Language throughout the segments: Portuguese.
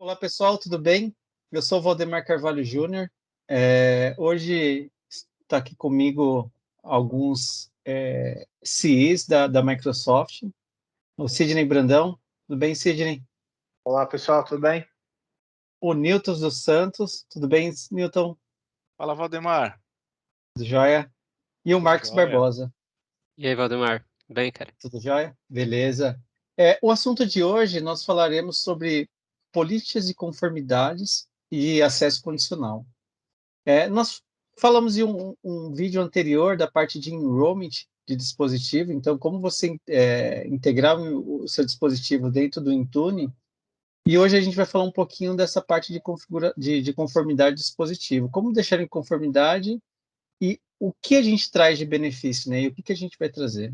Olá pessoal, tudo bem? Eu sou o Valdemar Carvalho Júnior. Hoje está aqui comigo alguns CEs da Microsoft. O Sidney Brandão, tudo bem, Sidney? Olá, pessoal, tudo bem? O Newton dos Santos, tudo bem, Newton? Fala, Valdemar. Tudo jóia? E o Tudo Marcos jóia? Barbosa, E aí, Valdemar? Bem, cara? tudo jóia? Beleza. O assunto de hoje nós falaremos sobre políticas de conformidades e acesso condicional. Nós falamos em um vídeo anterior da parte de enrollment de dispositivo, então como você integrar o seu dispositivo dentro do Intune, e hoje a gente vai falar um pouquinho dessa parte de conformidade do dispositivo, como deixar em conformidade e o que a gente traz de benefício, né, e o que a gente vai trazer.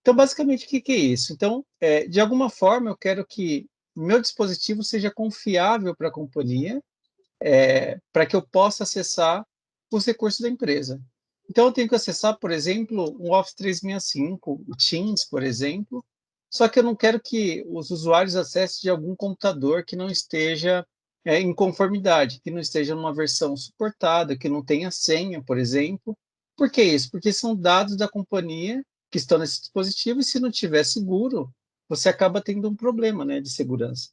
Então, basicamente, o que é isso? Então, de alguma forma, eu quero que meu dispositivo seja confiável para a companhia, para que eu possa acessar os recursos da empresa. Então, eu tenho que acessar, por exemplo, um Office 365, o Teams, por exemplo, só que eu não quero que os usuários acessem de algum computador que não esteja em conformidade, que não esteja numa versão suportada, que não tenha senha, por exemplo. Por que isso? Porque são dados da companhia que estão nesse dispositivo e se não tiver seguro, você acaba tendo um problema, né, de segurança.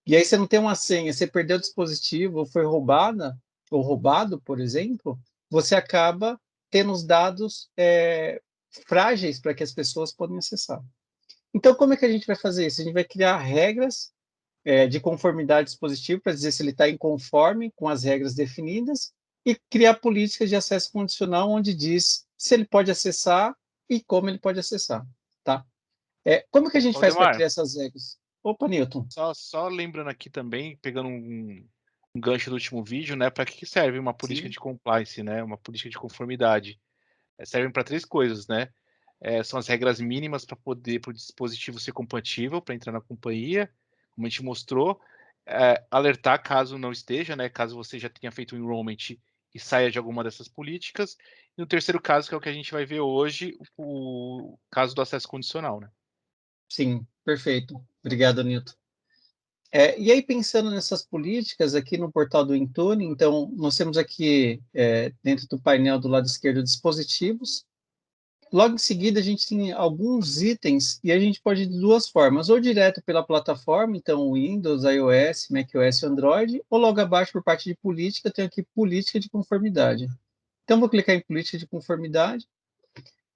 E aí você não tem uma senha, você perdeu o dispositivo, ou foi roubada, ou roubado, por exemplo, você acaba tendo os dados frágeis para que as pessoas possam acessar. Então, como é que a gente vai fazer isso? A gente vai criar regras de conformidade do dispositivo para dizer se ele está em conforme com as regras definidas e criar políticas de acesso condicional onde diz se ele pode acessar e como ele pode acessar, tá? Como que a gente faz para criar essas regras? Opa, Newton. Só lembrando aqui também, pegando um gancho do último vídeo, né? Para que serve uma política de compliance, né? Uma política de conformidade. Servem para 3 coisas, né? São as regras mínimas para o dispositivo ser compatível para entrar na companhia, como a gente mostrou. Alertar caso não esteja, né? Caso você já tenha feito o enrollment e saia de alguma dessas políticas. E no terceiro caso, que é o que a gente vai ver hoje, o caso do acesso condicional, né? Sim, perfeito. Obrigado, Nilton. E aí, pensando nessas políticas aqui no portal do Intune, então, nós temos aqui, dentro do painel do lado esquerdo, dispositivos. Logo em seguida, a gente tem alguns itens, e a gente pode ir de duas formas, ou direto pela plataforma, então, Windows, iOS, macOS e Android, ou logo abaixo, por parte de política, tem aqui política de conformidade. Então, vou clicar em política de conformidade.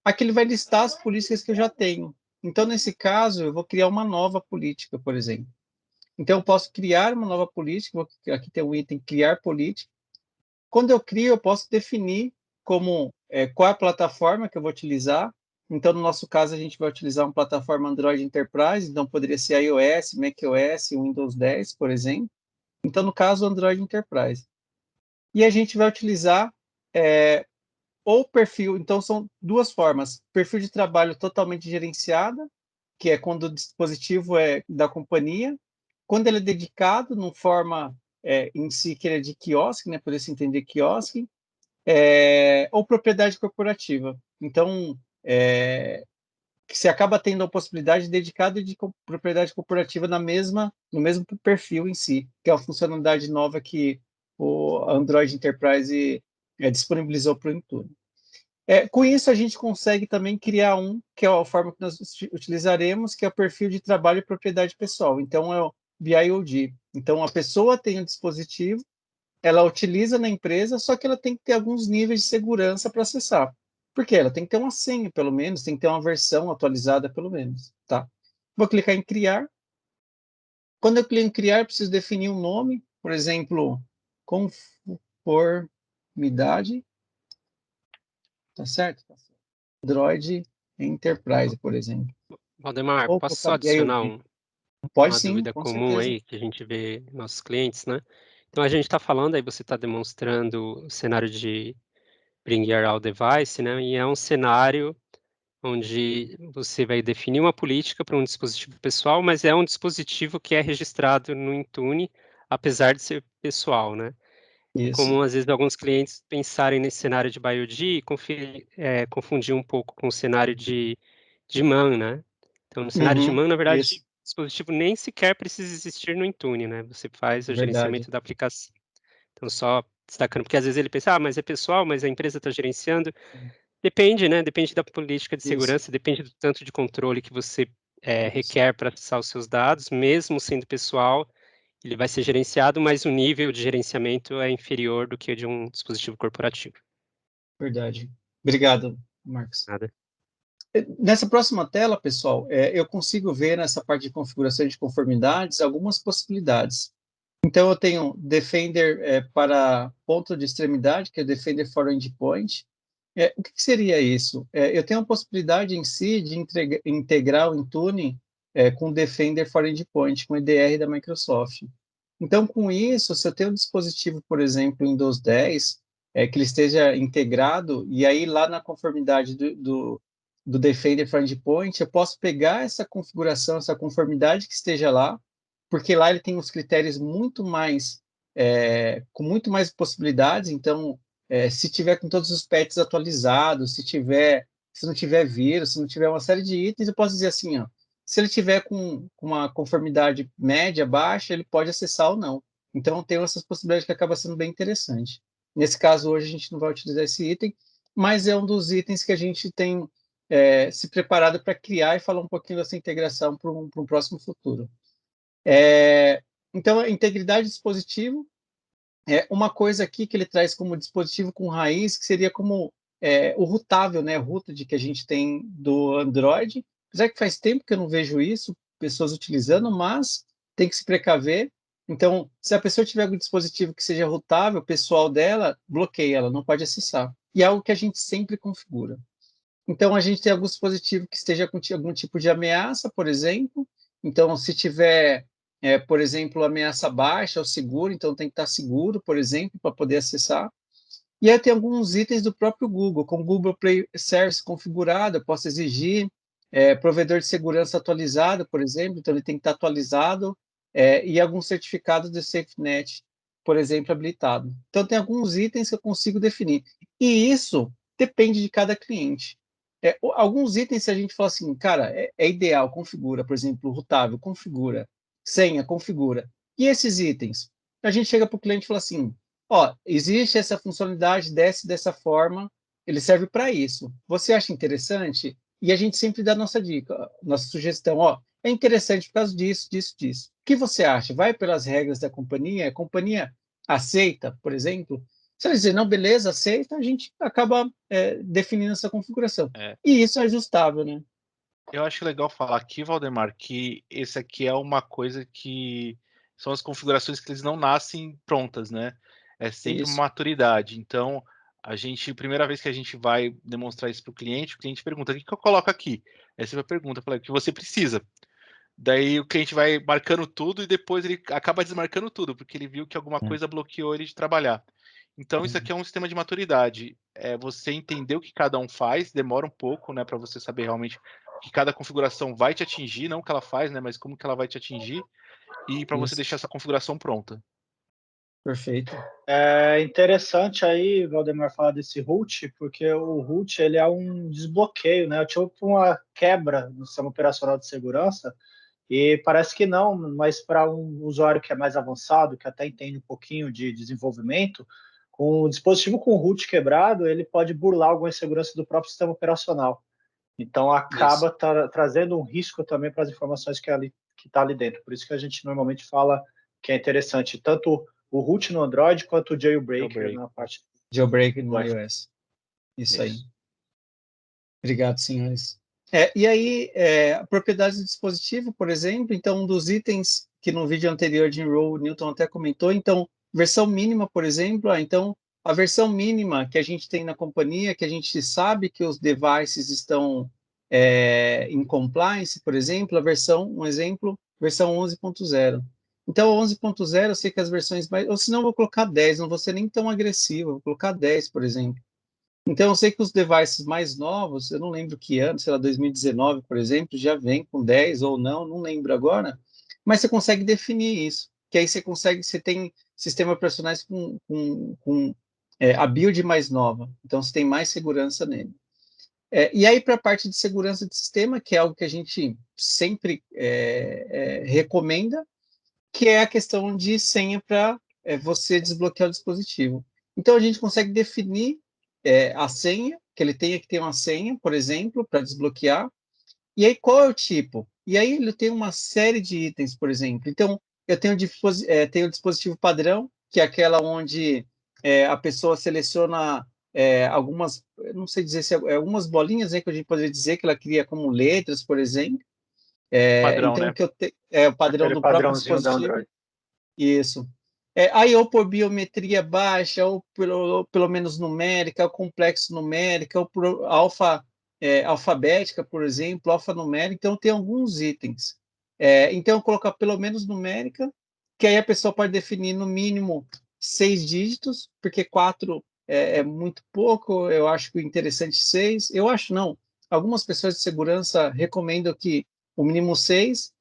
Aqui ele vai listar as políticas que eu já tenho. Então, nesse caso, eu vou criar uma nova política, por exemplo. Então, eu posso criar uma nova política, aqui tem o item criar política. Quando eu crio, eu posso definir qual é a plataforma que eu vou utilizar. Então, no nosso caso, a gente vai utilizar uma plataforma Android Enterprise, então poderia ser iOS, macOS, Windows 10, por exemplo. Então, no caso, Android Enterprise. E a gente vai utilizar ou perfil, então são duas formas. Perfil de trabalho totalmente gerenciada, que é quando o dispositivo é da companhia, quando ele é dedicado, não forma em si que ele é de quiosque, né, por isso entender quiosque, ou propriedade corporativa. Então, que se acaba tendo a possibilidade de dedicado e de propriedade corporativa no mesmo perfil em si, que é uma funcionalidade nova que o Android Enterprise disponibilizou para o Intune. Com isso, a gente consegue também criar que é a forma que nós utilizaremos, que é o perfil de trabalho e propriedade pessoal. Então, é o BIOD. Então, a pessoa tem um dispositivo, ela utiliza na empresa, só que ela tem que ter alguns níveis de segurança para acessar. Por quê? Ela tem que ter uma senha, pelo menos, tem que ter uma versão atualizada, pelo menos. Tá? Vou clicar em criar. Quando eu clico em criar, eu preciso definir um nome, por exemplo, conformidade. Tá certo? Android Enterprise, por exemplo. Valdemar, Ou posso só adicionar Pode uma sim, dúvida com comum certeza. aí que a gente vê nos nossos clientes, né? Então, a gente está falando, aí você está demonstrando o cenário de Bring Your Own Device, né? E é um cenário onde você vai definir uma política para um dispositivo pessoal, mas é um dispositivo que é registrado no Intune, apesar de ser pessoal, né? Isso. Como às vezes alguns clientes pensarem nesse cenário de BioD e confundir um pouco com o cenário de MAN, né? Então, no cenário de MAN, na verdade, Isso. dispositivo nem sequer precisa existir no Intune, né? Você faz o Verdade. gerenciamento da aplicação. Então, só destacando, porque às vezes ele pensa, mas é pessoal, mas a empresa está gerenciando. Depende, né? Depende da política de Isso. segurança, depende do tanto de controle que você requer para acessar os seus dados, mesmo sendo pessoal, ele vai ser gerenciado, mas o nível de gerenciamento é inferior do que o de um dispositivo corporativo. Verdade. Obrigado, Marcos. Nada. Nessa próxima tela, pessoal, eu consigo ver nessa parte de configuração de conformidades algumas possibilidades. Então, eu tenho Defender para ponto de extremidade, que é Defender for Endpoint. O que seria isso? Eu tenho a possibilidade em si de integrar o Intune com Defender for Endpoint, com EDR da Microsoft. Então, com isso, se eu tenho um dispositivo, por exemplo, Windows 10, que ele esteja integrado, e aí lá na conformidade do Defender for Endpoint, eu posso pegar essa configuração, essa conformidade que esteja lá, porque lá ele tem os critérios muito mais, com muito mais possibilidades. Então, se tiver com todos os patches atualizados, se não tiver vírus, se não tiver uma série de itens, eu posso dizer assim, ó, se ele tiver com uma conformidade média, baixa, ele pode acessar ou não. Então, tem essas possibilidades que acaba sendo bem interessante. Nesse caso, hoje, a gente não vai utilizar esse item, mas é um dos itens que a gente tem se preparado para criar e falar um pouquinho dessa integração para um próximo futuro. Então, a integridade do dispositivo é uma coisa aqui que ele traz como dispositivo com raiz, que seria como o rootável, né, rooted que a gente tem do Android. Apesar que faz tempo que eu não vejo isso, pessoas utilizando, mas tem que se precaver. Então, se a pessoa tiver algum dispositivo que seja rootável, o pessoal dela bloqueia, ela não pode acessar. E é algo que a gente sempre configura. Então, a gente tem algum dispositivo que esteja com algum tipo de ameaça, por exemplo. Então, se tiver, por exemplo, ameaça baixa ou seguro, então tem que estar seguro, por exemplo, para poder acessar. E aí tem alguns itens do próprio Google, como Google Play Service configurado, eu posso exigir provedor de segurança atualizado, por exemplo, então ele tem que estar atualizado, e algum certificado de SafeNet, por exemplo, habilitado. Então, tem alguns itens que eu consigo definir. E isso depende de cada cliente. Alguns itens, se a gente fala assim, cara, é ideal, configura, por exemplo, rootável, configura, senha, configura. E esses itens? A gente chega para o cliente e fala assim, ó, existe essa funcionalidade, desce dessa forma, ele serve para isso. Você acha interessante? E a gente sempre dá nossa dica, nossa sugestão, ó, é interessante por causa disso, disso, disso. O que você acha? Vai pelas regras da companhia? A companhia aceita, por exemplo? Se ela dizer, não, beleza, aceita, a gente acaba definindo essa configuração. E isso é ajustável, né? Eu acho legal falar aqui, Valdemar, que esse aqui é uma coisa que são as configurações que eles não nascem prontas, né? É sempre uma maturidade. Então, primeira vez que a gente vai demonstrar isso para o cliente pergunta, o que eu coloco aqui? Aí você vai perguntar, o que você precisa? Daí o cliente vai marcando tudo e depois ele acaba desmarcando tudo, porque ele viu que alguma coisa bloqueou ele de trabalhar. Então, isso aqui é um sistema de maturidade. Você entender o que cada um faz, demora um pouco, né, para você saber realmente o que cada configuração vai te atingir, não o que ela faz, né, mas como que ela vai te atingir, e para você deixar essa configuração pronta. Perfeito. É interessante aí, Valdemar, falar desse root, porque o root ele é um desbloqueio, né? Tipo uma quebra no sistema operacional de segurança, e parece que não, mas para um usuário que é mais avançado, que até entende um pouquinho de desenvolvimento, com um dispositivo com root quebrado, ele pode burlar alguma insegurança do próprio sistema operacional. Então, acaba trazendo um risco também para as informações que está ali dentro. Por isso que a gente normalmente fala que é interessante tanto o root no Android quanto o jailbreaker na parte... Jailbreak no iOS. Isso aí. Obrigado, senhores. E aí, a propriedade do dispositivo, por exemplo, então, um dos itens que no vídeo anterior de Enroll, o Newton até comentou, então, versão mínima, por exemplo, então, a versão mínima que a gente tem na companhia, que a gente sabe que os devices estão em compliance, por exemplo, um exemplo, versão 11.0. Então, 11.0, eu sei que as versões mais... Ou senão, eu vou colocar 10, não vou ser nem tão agressivo, vou colocar 10, por exemplo. Então, eu sei que os devices mais novos, eu não lembro que ano, sei lá, 2019, por exemplo, já vem com 10 ou não lembro agora, mas você consegue definir isso, que aí você tem sistemas operacionais com a build mais nova, então você tem mais segurança nele. E aí, para a parte de segurança de sistema, que é algo que a gente sempre recomenda, que é a questão de senha para você desbloquear o dispositivo. Então, a gente consegue definir a senha, que ele tenha que ter uma senha, por exemplo, para desbloquear. E aí, qual é o tipo? E aí, ele tem uma série de itens, por exemplo. Então, eu tenho o dispositivo padrão, que é aquela onde a pessoa seleciona algumas, não sei dizer se algumas bolinhas, que a gente poderia dizer que ela cria como letras, por exemplo. Padrão, Então, né? que o padrão Aquele do próprio padrãozinho da dispositivo. Android. Isso. Aí, ou por biometria baixa, ou pelo menos numérica, ou complexo numérica, ou por alfabética, por exemplo, alfanumérica. Então, tem alguns itens. Então, eu colocar pelo menos numérica, que aí a pessoa pode definir no mínimo 6 dígitos, porque 4 é muito pouco, eu acho que o interessante 6. Eu acho não. Algumas pessoas de segurança recomendam que o mínimo 6.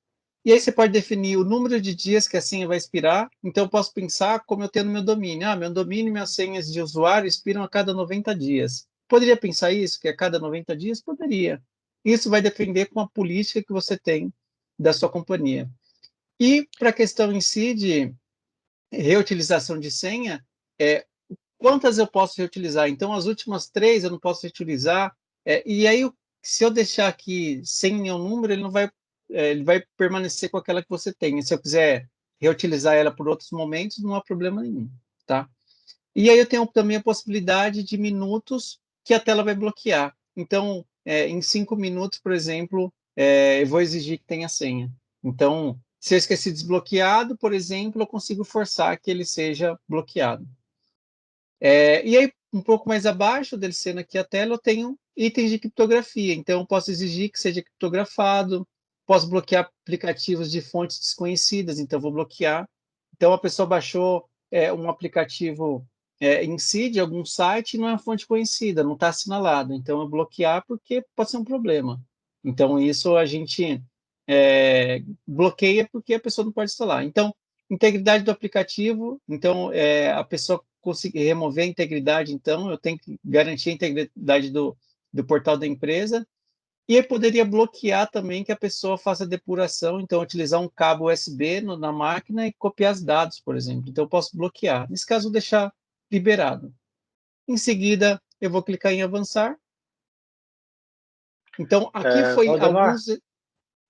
E aí você pode definir o número de dias que a senha vai expirar. Então, eu posso pensar como eu tenho no meu domínio. Meu domínio e minhas senhas de usuário expiram a cada 90 dias. Poderia pensar isso, que a cada 90 dias? Poderia. Isso vai depender com a política que você tem da sua companhia. E para a questão em si de reutilização de senha, quantas eu posso reutilizar? Então, as últimas 3 eu não posso reutilizar. E aí, se eu deixar aqui sem nenhum número, ele vai permanecer com aquela que você tem. E se eu quiser reutilizar ela por outros momentos, não há problema nenhum, tá? E aí eu tenho também a possibilidade de minutos que a tela vai bloquear. Então, em 5 minutos, por exemplo, eu vou exigir que tenha senha. Então, se eu esqueci desbloqueado, por exemplo, eu consigo forçar que ele seja bloqueado. E aí, um pouco mais abaixo, descendo aqui a tela, eu tenho itens de criptografia. Então, eu posso exigir que seja criptografado, posso bloquear aplicativos de fontes desconhecidas, então vou bloquear. Então, a pessoa baixou um aplicativo em si, de algum site, e não é uma fonte conhecida, não está assinalado. Então, eu bloquear porque pode ser um problema. Então, isso a gente bloqueia porque a pessoa não pode instalar. Então, integridade do aplicativo, então, a pessoa conseguir remover a integridade, então, eu tenho que garantir a integridade do portal da empresa, e eu poderia bloquear também que a pessoa faça depuração, então, utilizar um cabo USB na máquina e copiar os dados, por exemplo. Então, eu posso bloquear. Nesse caso, eu vou deixar liberado. Em seguida, eu vou clicar em avançar. Então, aqui foi Valdemar, alguns...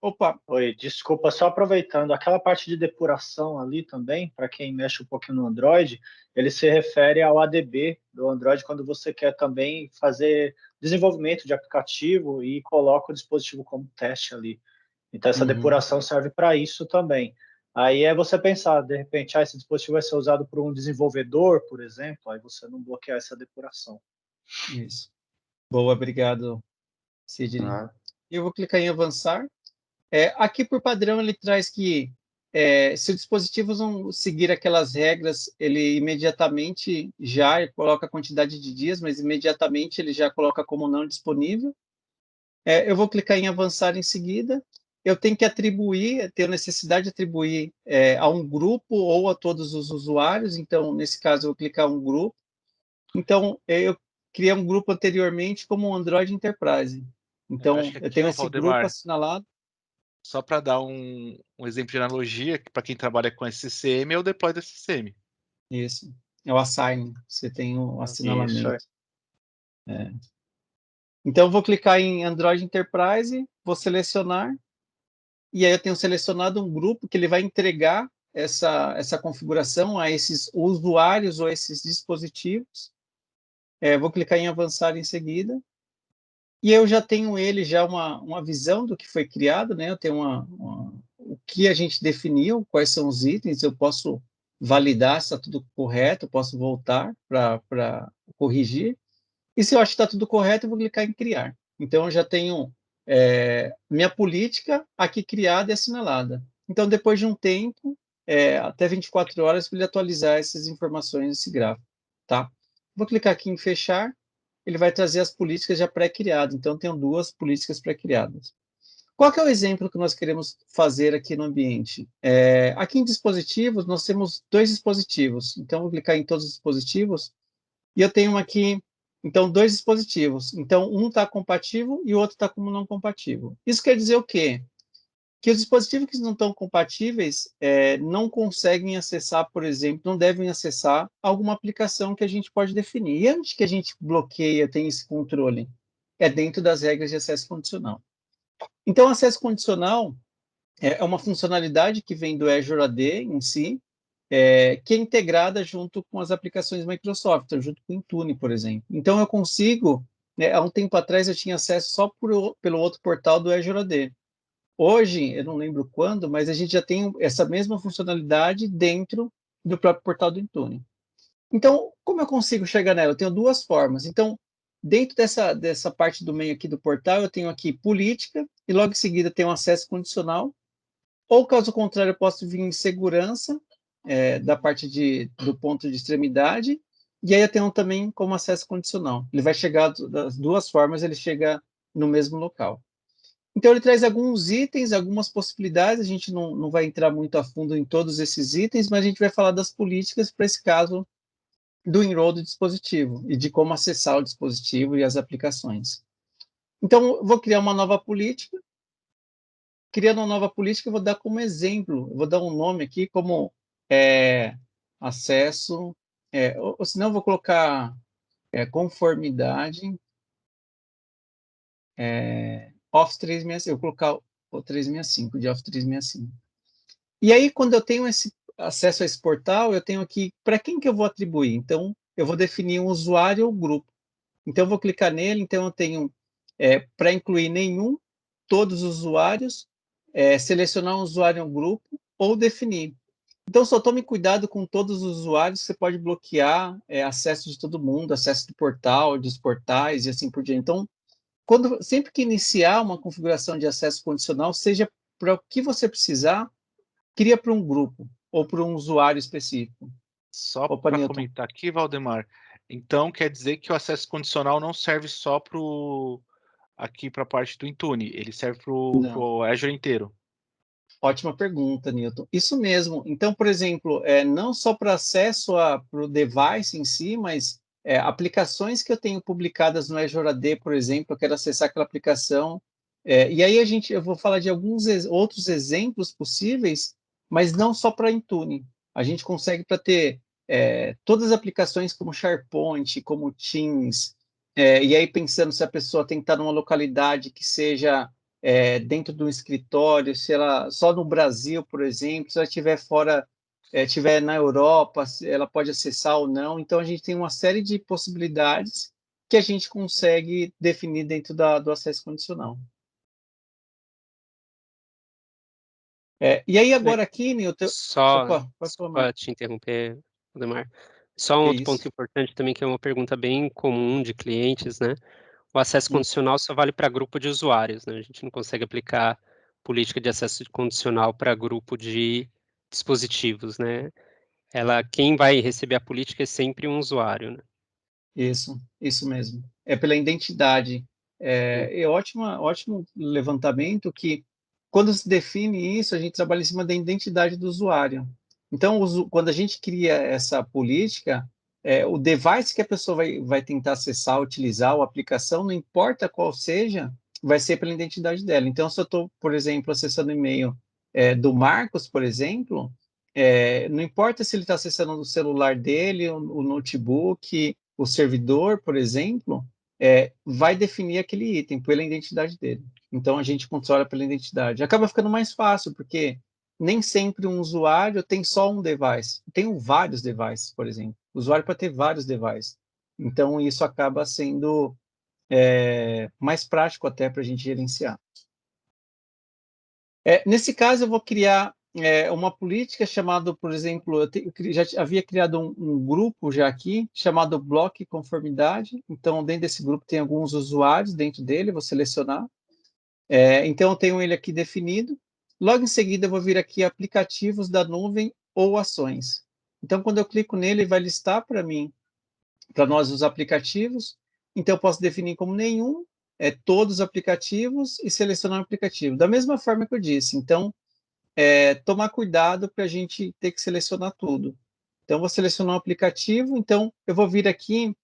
Opa, oi, desculpa, só aproveitando, aquela parte de depuração ali também, para quem mexe um pouquinho no Android, ele se refere ao ADB do Android quando você quer também fazer desenvolvimento de aplicativo e coloca o dispositivo como teste ali. Então, essa depuração serve para isso também. Aí é você pensar, de repente, esse dispositivo vai ser usado por um desenvolvedor, por exemplo, aí você não bloquear essa depuração. Isso. Boa, obrigado, Sidney. Eu vou clicar em avançar. Aqui, por padrão, ele traz que se o dispositivo não seguir aquelas regras, ele imediatamente já coloca a quantidade de dias, mas imediatamente ele já coloca como não disponível. Eu vou clicar em avançar em seguida. Eu tenho que atribuir, tenho necessidade de atribuir a um grupo ou a todos os usuários. Então, nesse caso, eu vou clicar em um grupo. Então, eu criei um grupo anteriormente como Android Enterprise. Então, Acho que eu aqui, tenho ó, esse grupo Valdemar, assinalado. só para dar um exemplo de analogia, para quem trabalha com SCCM, é o deploy do SCCM. Isso. É o assign. Você tem o Isso, assinalamento. Então, eu vou clicar em Android Enterprise, vou selecionar, e aí eu tenho selecionado um grupo que ele vai entregar essa configuração a esses usuários ou esses dispositivos. Vou clicar em avançar em seguida. E eu já tenho ele já uma visão do que foi criado, né? Eu tenho o que a gente definiu, quais são os itens, eu posso validar se está tudo correto, posso voltar para corrigir. E se eu acho que está tudo correto, eu vou clicar em criar. Então, eu já tenho minha política aqui criada e assinalada. Então, depois de um tempo, até 24 horas, para ele atualizar essas informações nesse gráfico. Tá? Vou clicar aqui em fechar, ele vai trazer as políticas já pré-criadas. Então, eu tenho 2 políticas pré-criadas. Qual que é o exemplo que nós queremos fazer aqui no ambiente? Aqui em dispositivos, nós temos 2 dispositivos. Então, eu vou clicar em todos os dispositivos, e eu tenho aqui Então, 2 dispositivos. Então, um está compatível e o outro está como não compatível. Isso quer dizer o quê? Que os dispositivos que não estão compatíveis não conseguem acessar, por exemplo, não devem acessar alguma aplicação que a gente pode definir. E antes que a gente bloqueia, tem esse controle, é dentro das regras de acesso condicional. Então, acesso condicional é uma funcionalidade que vem do Azure AD em si, que é integrada junto com as aplicações Microsoft, junto com o Intune, por exemplo. Então, eu consigo, há um tempo atrás eu tinha acesso só pelo outro portal do Azure AD. Hoje, eu não lembro quando, mas a gente já tem essa mesma funcionalidade dentro do próprio portal do Intune. Então, como eu consigo chegar nela? Eu tenho 2 formas. Então, dentro dessa parte do meio aqui do portal, eu tenho aqui política, e logo em seguida tenho acesso condicional, ou caso contrário, eu posso vir em segurança, da parte do ponto de extremidade, e aí eu tenho também como acesso condicional. Ele vai chegar das 2 formas, ele chega no mesmo local. Então, ele traz alguns itens, algumas possibilidades, a gente não vai entrar muito a fundo em todos esses itens, mas a gente vai falar das políticas para esse caso do enroll do dispositivo e de como acessar o dispositivo e as aplicações. Então, eu vou criar uma nova política. Criando uma nova política, eu vou dar como exemplo, eu vou dar um nome aqui como acesso, ou senão eu vou colocar conformidade, Office 365, eu vou colocar o 365, de Office 365. E aí, quando eu tenho esse acesso a esse portal, eu tenho aqui, para quem que eu vou atribuir? Então, eu vou definir um usuário ou grupo. Então, eu vou clicar nele, então eu tenho, para incluir nenhum, todos os usuários, selecionar um usuário ou um grupo, ou definir. Então, só tome cuidado com todos os usuários, você pode bloquear acesso de todo mundo, acesso do portal, dos portais e assim por diante. Então, sempre que iniciar uma configuração de acesso condicional, seja para o que você precisar, cria para um grupo ou para um usuário específico. Só Opa, para Newton. comentar aqui, Valdemar, então quer dizer que o acesso condicional não serve só aqui para a parte do Intune, ele serve para o Azure inteiro. Ótima pergunta, Newton. Isso mesmo. Então, por exemplo, não só para acesso para o device em si, mas aplicações que eu tenho publicadas no Azure AD, por exemplo, eu quero acessar aquela aplicação. E aí eu vou falar de alguns outros exemplos possíveis, mas não só para Intune. A gente consegue para ter todas as aplicações como SharePoint, como Teams, e aí pensando se a pessoa tem que estar numa localidade que seja dentro do escritório, se ela só no Brasil, por exemplo, se ela estiver fora, estiver na Europa, ela pode acessar ou não. Então, a gente tem uma série de possibilidades que a gente consegue definir dentro do acesso condicional. E aí, agora aqui, Nilton... Opa, desculpa te interromper, Valdemar. Só um outro ponto importante também, que é uma pergunta bem comum de clientes, né? O acesso condicional só vale para grupo de usuários, né? A gente não consegue aplicar política de acesso condicional para grupo de dispositivos, né? Quem vai receber a política é sempre um usuário, né? Isso mesmo. É pela identidade. Ótimo levantamento que, quando se define isso, a gente trabalha em cima da identidade do usuário. Então, quando a gente cria essa política, o device que a pessoa vai tentar acessar, utilizar, ou a aplicação, não importa qual seja, vai ser pela identidade dela. Então, se eu estou, por exemplo, acessando o e-mail do Marcos, por exemplo, não importa se ele está acessando o celular dele, o notebook, o servidor, por exemplo, vai definir aquele item pela identidade dele. Então, a gente controla pela identidade. Acaba ficando mais fácil, porque nem sempre um usuário tem só um device. Tem vários devices, por exemplo. O usuário pode ter vários devices. Então, isso acaba sendo mais prático até para a gente gerenciar. Nesse caso, eu vou criar uma política chamada, por exemplo, eu já havia criado um grupo já aqui, chamado Bloco Conformidade. Então, dentro desse grupo tem alguns usuários dentro dele, eu vou selecionar. Então, eu tenho ele aqui definido. Logo em seguida, eu vou vir aqui aplicativos da nuvem ou ações. Então, quando eu clico nele, ele vai listar para mim, para nós, os aplicativos. Então, eu posso definir como nenhum, todos os aplicativos e selecionar um aplicativo. Da mesma forma que eu disse. Então, tomar cuidado para a gente ter que selecionar tudo. Então, eu vou selecionar um aplicativo. Então, eu vou vir aqui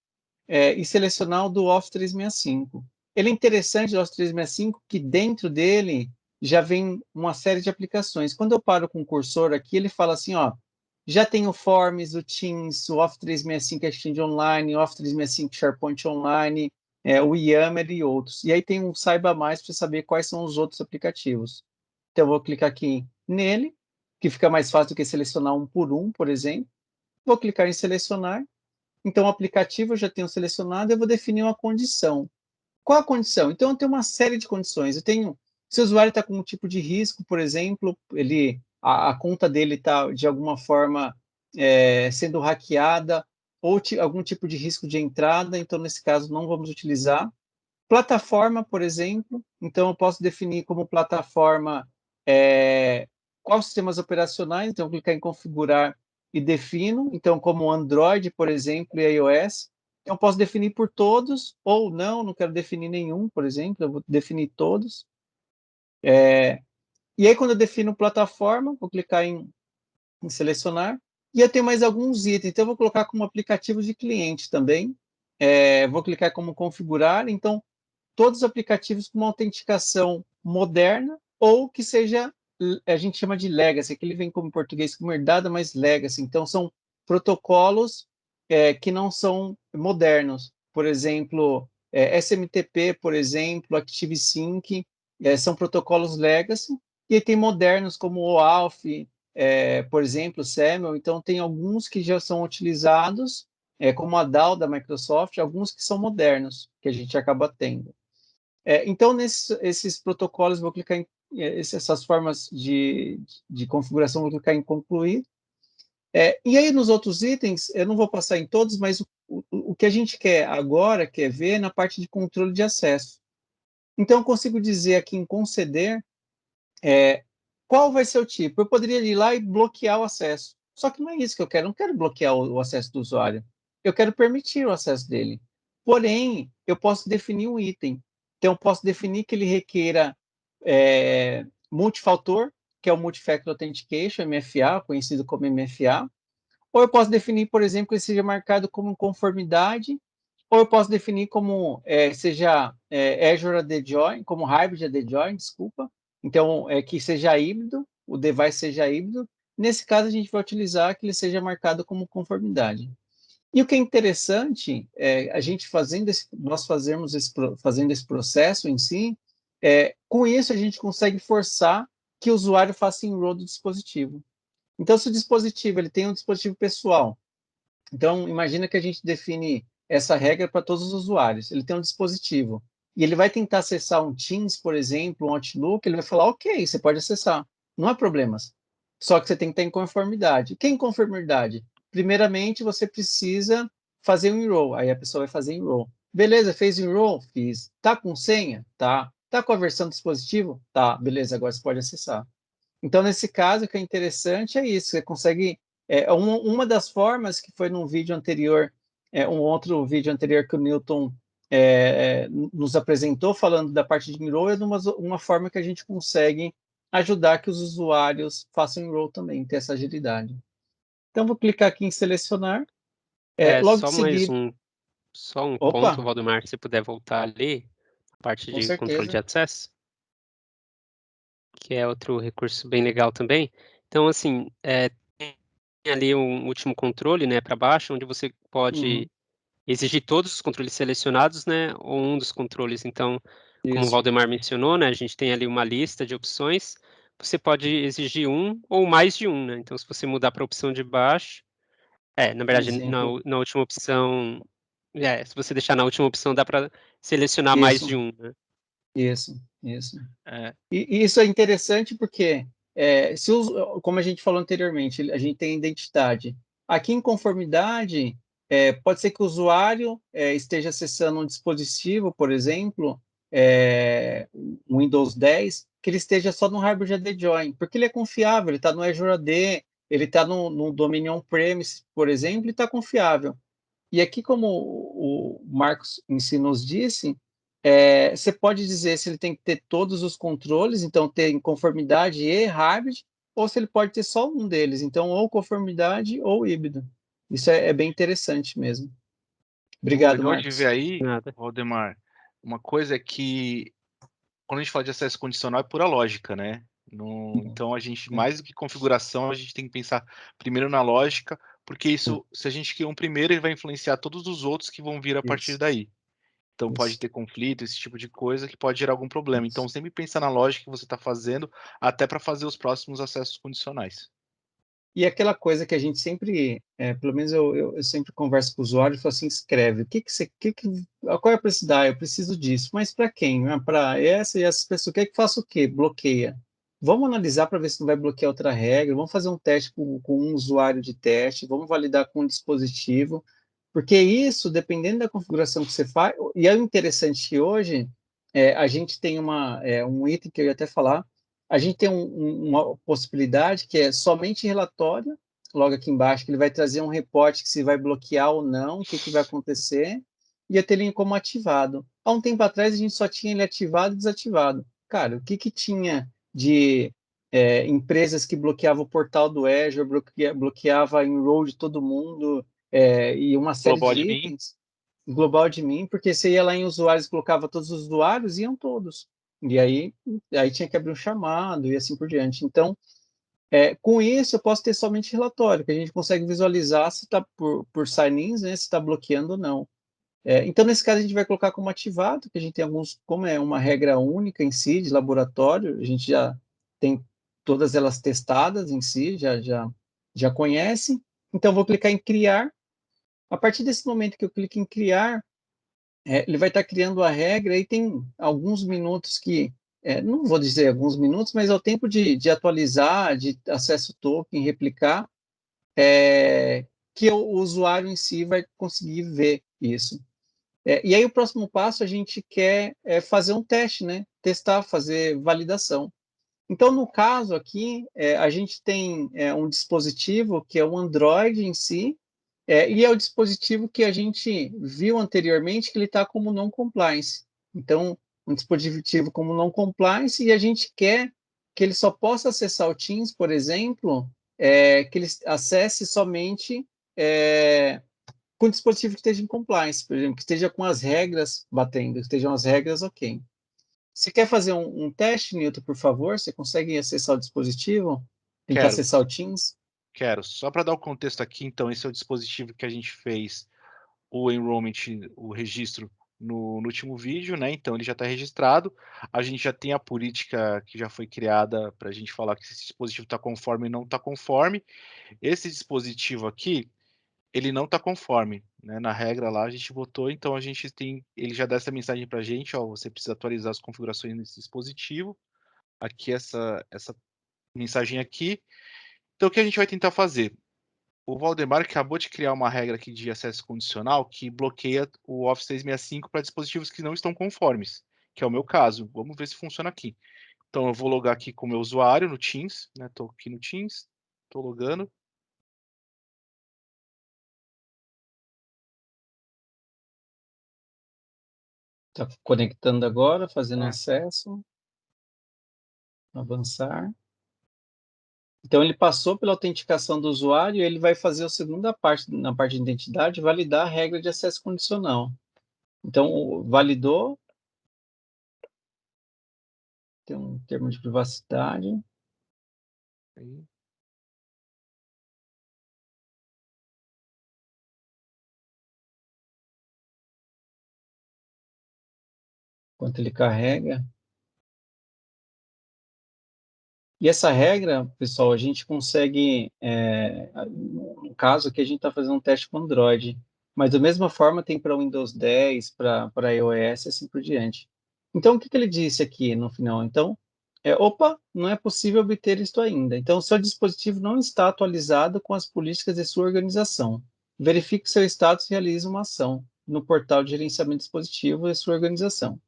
e selecionar o do Office 365. Ele é interessante do Office 365 que dentro dele já vem uma série de aplicações. Quando eu paro com o cursor aqui, ele fala assim, ó, já tem o Forms, o Teams, o Office 365 Exchange Online, o Office 365 SharePoint Online, o Yammer e outros. E aí tem um Saiba Mais para saber quais são os outros aplicativos. Então, eu vou clicar aqui nele, que fica mais fácil do que selecionar um, por exemplo. Vou clicar em selecionar. Então, o aplicativo eu já tenho selecionado, eu vou definir uma condição. Qual a condição? Então, eu tenho uma série de condições. Eu tenho, se o usuário está com um tipo de risco, por exemplo, a conta dele está, de alguma forma, sendo hackeada, ou algum tipo de risco de entrada, então, nesse caso, não vamos utilizar. Plataforma, por exemplo, então, eu posso definir como plataforma quais sistemas operacionais, então, eu clicar em configurar e defino, então, como Android, por exemplo, e iOS, eu posso definir por todos, ou não quero definir nenhum, por exemplo, eu vou definir todos. E aí, quando eu defino plataforma, vou clicar em selecionar, e eu tenho mais alguns itens, então eu vou colocar como aplicativo de cliente também, vou clicar como configurar, então, todos os aplicativos com uma autenticação moderna, ou que seja, a gente chama de legacy, que ele vem como em português como herdada, mas legacy, então são protocolos que não são modernos. Por exemplo, SMTP, por exemplo, ActiveSync, são protocolos legacy, e tem modernos como o OAuth, por exemplo, o SAML, então tem alguns que já são utilizados, como a DAO da Microsoft, alguns que são modernos, que a gente acaba tendo. Então, esses protocolos, vou clicar em essas formas de configuração, vou clicar em concluir. E aí, nos outros itens, eu não vou passar em todos, mas o que a gente quer agora, quer ver na parte de controle de acesso. Então, eu consigo dizer aqui em conceder qual vai ser o tipo. Eu poderia ir lá e bloquear o acesso. Só que não é isso que eu quero. Eu não quero bloquear o acesso do usuário. Eu quero permitir o acesso dele. Porém, eu posso definir um item. Então, eu posso definir que ele requeira multifator, que é o Multi-Factor Authentication, MFA, conhecido como MFA. Ou eu posso definir, por exemplo, que ele seja marcado como conformidade, ou eu posso definir como seja Azure AD Join, como Hybrid AD Join, desculpa. Então, que seja híbrido, o device seja híbrido. Nesse caso, a gente vai utilizar que ele seja marcado como conformidade. E o que é interessante, a gente fazendo fazendo esse processo em si, com isso a gente consegue forçar que o usuário faça enroll do dispositivo. Então, se o dispositivo ele tem um dispositivo pessoal, então imagina que a gente define essa regra para todos os usuários. Ele tem um dispositivo e ele vai tentar acessar um Teams, por exemplo, um Outlook, ele vai falar, ok, você pode acessar, não há problemas. Só que você tem que estar em conformidade. Que conformidade? Primeiramente, você precisa fazer um enroll. Aí a pessoa vai fazer enroll. Beleza, fez enroll? Fiz. Tá com senha? Tá. Tá com a versão do dispositivo? Tá. Beleza, agora você pode acessar. Então, nesse caso, o que é interessante é isso, você consegue... uma das formas que foi num vídeo anterior, um outro vídeo anterior que o Newton nos apresentou, falando da parte de enroll, é uma forma que a gente consegue ajudar que os usuários façam enroll também, ter essa agilidade. Então, vou clicar aqui em selecionar. Logo Só em seguida... só um Opa, ponto, Valdemar, se puder voltar ali, a parte com de controle de certeza. acesso, que é outro recurso bem legal também. Então, assim, tem ali um último controle, né, para baixo, onde você pode Uhum, exigir todos os controles selecionados, né, ou um dos controles. Então, como o isso, Valdemar mencionou, né, a gente tem ali uma lista de opções, você pode exigir um ou mais de um, né? Então, se você mudar para a opção de baixo, na um verdade, exemplo. na última opção, se você deixar na última opção, dá para selecionar mais Isso, de um, né? isso, isso. É, E isso é interessante porque, como a gente falou anteriormente, a gente tem identidade. Aqui em conformidade, pode ser que o usuário esteja acessando um dispositivo, por exemplo, um Windows 10, que ele esteja só no Hybrid AD Join, porque ele é confiável, ele está no Azure AD, ele está no domínio on-premise, por exemplo, e está confiável. E aqui, como o Marcos em si nos disse, você pode dizer se ele tem que ter todos os controles, então ter em conformidade e hybrid, ou se ele pode ter só um deles, então ou conformidade ou híbrido. Isso é bem interessante mesmo. Obrigado, legal de Marcos. ver aí, Nada. Valdemar, uma coisa é que quando a gente fala de acesso condicional é pura lógica, né? Então a gente, mais do que configuração, a gente tem que pensar primeiro na lógica, porque isso, se a gente cria um primeiro, ele vai influenciar todos os outros que vão vir a partir Isso. daí. Então pode Isso. ter conflito, esse tipo de coisa que pode gerar algum problema. Então sempre pensa na lógica que você está fazendo, até para fazer os próximos acessos condicionais. E aquela coisa que a gente sempre, pelo menos eu sempre converso com o usuário e falo assim, escreve, qual é a precisidade? Eu preciso disso, mas para quem? Para essa e essas pessoas, quer que faça o quê? Bloqueia. Vamos analisar para ver se não vai bloquear outra regra, vamos fazer um teste com um usuário de teste, vamos validar com um dispositivo, porque isso, dependendo da configuração que você faz, e é interessante que hoje a gente tem um item que eu ia até falar, a gente tem uma possibilidade que é somente relatório, logo aqui embaixo, que ele vai trazer um reporte que se vai bloquear ou não, o que vai acontecer, e eu ter ele como ativado. Há um tempo atrás, a gente só tinha ele ativado e desativado. Cara, o que tinha de empresas que bloqueavam o portal do Azure, bloqueava enroll de todo mundo, e uma série Global de Admin, itens, global de mim, porque você ia lá em usuários, colocava todos os usuários, iam todos. E aí tinha que abrir um chamado e assim por diante. Então, com isso, eu posso ter somente relatório, que a gente consegue visualizar se está por sign-ins, né, se está bloqueando ou não. Então, nesse caso, a gente vai colocar como ativado, que a gente tem alguns, como é uma regra única em si, de laboratório, a gente já tem todas elas testadas em si, já conhece. Então, vou clicar em criar. A partir desse momento que eu clico em criar, ele vai estar criando a regra e tem alguns minutos que, não vou dizer alguns minutos, mas é o tempo de atualizar, de acesso token, replicar, que o usuário em si vai conseguir ver isso. E aí o próximo passo a gente quer fazer um teste, né? Testar, fazer validação. Então, no caso aqui, a gente tem um dispositivo que é o Android em si, e é o dispositivo que a gente viu anteriormente que ele está como non-compliance. Então, um dispositivo como non-compliance e a gente quer que ele só possa acessar o Teams, por exemplo, que ele acesse somente com o dispositivo que esteja em compliance, por exemplo, que esteja com as regras batendo, que estejam as regras ok. Você quer fazer um teste, Newton, por favor? Você consegue acessar o dispositivo? Tentar quero. acessar o Teams? Quero. Só para dar o contexto aqui, então, esse é o dispositivo que a gente fez o enrollment, o registro no último vídeo, né? Então ele já está registrado. A gente já tem a política que já foi criada para a gente falar que esse dispositivo está conforme ou não está conforme. Esse dispositivo aqui, ele não está conforme, né? Na regra lá a gente botou, então a gente tem, ele já dá essa mensagem para a gente, ó, você precisa atualizar as configurações desse dispositivo. Aqui essa mensagem aqui. Então o que a gente vai tentar fazer? O Valdemar acabou de criar uma regra aqui de acesso condicional que bloqueia o Office 365 para dispositivos que não estão conformes, que é o meu caso. Vamos ver se funciona aqui. Então, eu vou logar aqui com o meu usuário no Teams, né? Estou aqui no Teams, estou logando. Está conectando agora, fazendo É. acesso. Avançar. Então, ele passou pela autenticação do usuário e ele vai fazer a segunda parte, na parte de identidade, validar a regra de acesso condicional. Então, validou, tem um termo de privacidade. Aí. Enquanto ele carrega. E essa regra, pessoal, a gente consegue, no caso aqui, a gente está fazendo um teste com Android, mas da mesma forma tem para Windows 10, para iOS e assim por diante. Então, o que ele disse aqui no final? Então, opa, não é possível obter isto ainda. Então, seu dispositivo não está atualizado com as políticas de sua organização. Verifique seu status e realize uma ação no portal de gerenciamento de dispositivo de sua organização.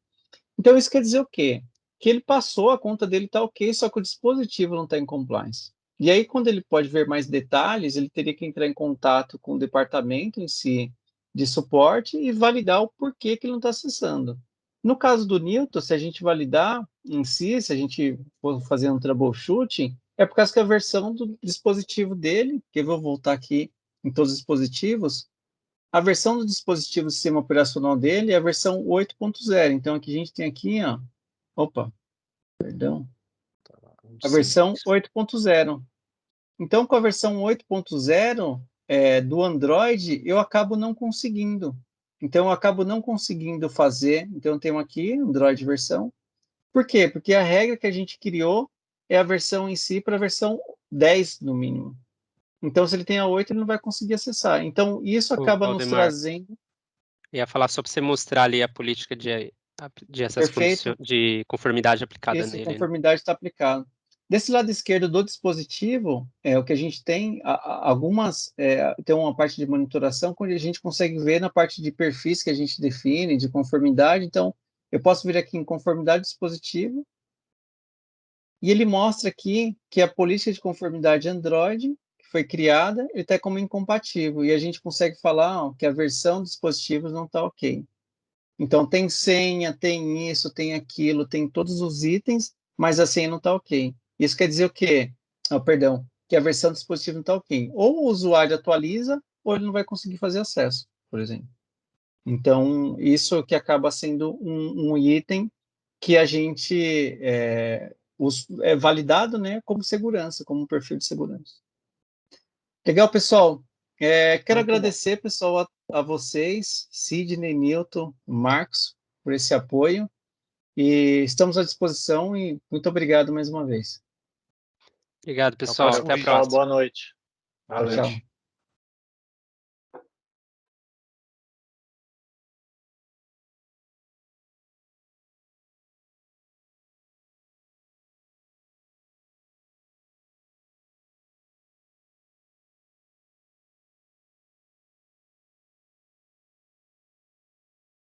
Então, isso quer dizer o quê? Que ele passou, a conta dele está ok, só que o dispositivo não está em compliance. E aí, quando ele pode ver mais detalhes, ele teria que entrar em contato com o departamento em si de suporte e validar o porquê que ele não está acessando. No caso do Newton, se a gente validar em si, se a gente for fazer um troubleshooting, é por causa que a versão do dispositivo dele, que eu vou voltar aqui em todos os dispositivos, A versão do dispositivo do sistema operacional dele é a versão 8.0. Então, aqui a gente tem aqui, ó, opa, perdão, a versão 8.0. Então, com a versão 8.0 do Android, eu acabo não conseguindo. Então, eu acabo não conseguindo fazer. Então, eu tenho aqui Android versão. Por quê? Porque a regra que a gente criou é a versão em si para a versão 10, no mínimo. Então, se ele tem a 8, ele não vai conseguir acessar. Então, isso acaba nos trazendo... Ia falar só para você mostrar ali a política de de conformidade aplicada Isso, nele. conformidade está aplicada. Desse lado esquerdo do dispositivo, o que a gente tem, tem uma parte de monitoração, onde a gente consegue ver na parte de perfis que a gente define, de conformidade. Então, eu posso vir aqui em conformidade do dispositivo, e ele mostra aqui que a política de conformidade Android, que foi criada, ele está como incompatível, e a gente consegue falar que a versão dos dispositivos não está ok. Então, tem senha, tem isso, tem aquilo, tem todos os itens, mas a senha não está ok. Isso quer dizer o quê? Que a versão do dispositivo não está ok. Ou o usuário atualiza, ou ele não vai conseguir fazer acesso, por exemplo. Então, isso que acaba sendo um item que a gente é validado, né, como segurança, como um perfil de segurança. Legal, pessoal. Quero agradecer, pessoal, a vocês, Sidney, Newton, Marcos, por esse apoio. E estamos à disposição e muito obrigado mais uma vez. Obrigado, pessoal. Até a próxima. Boa noite. Boa noite. Tchau.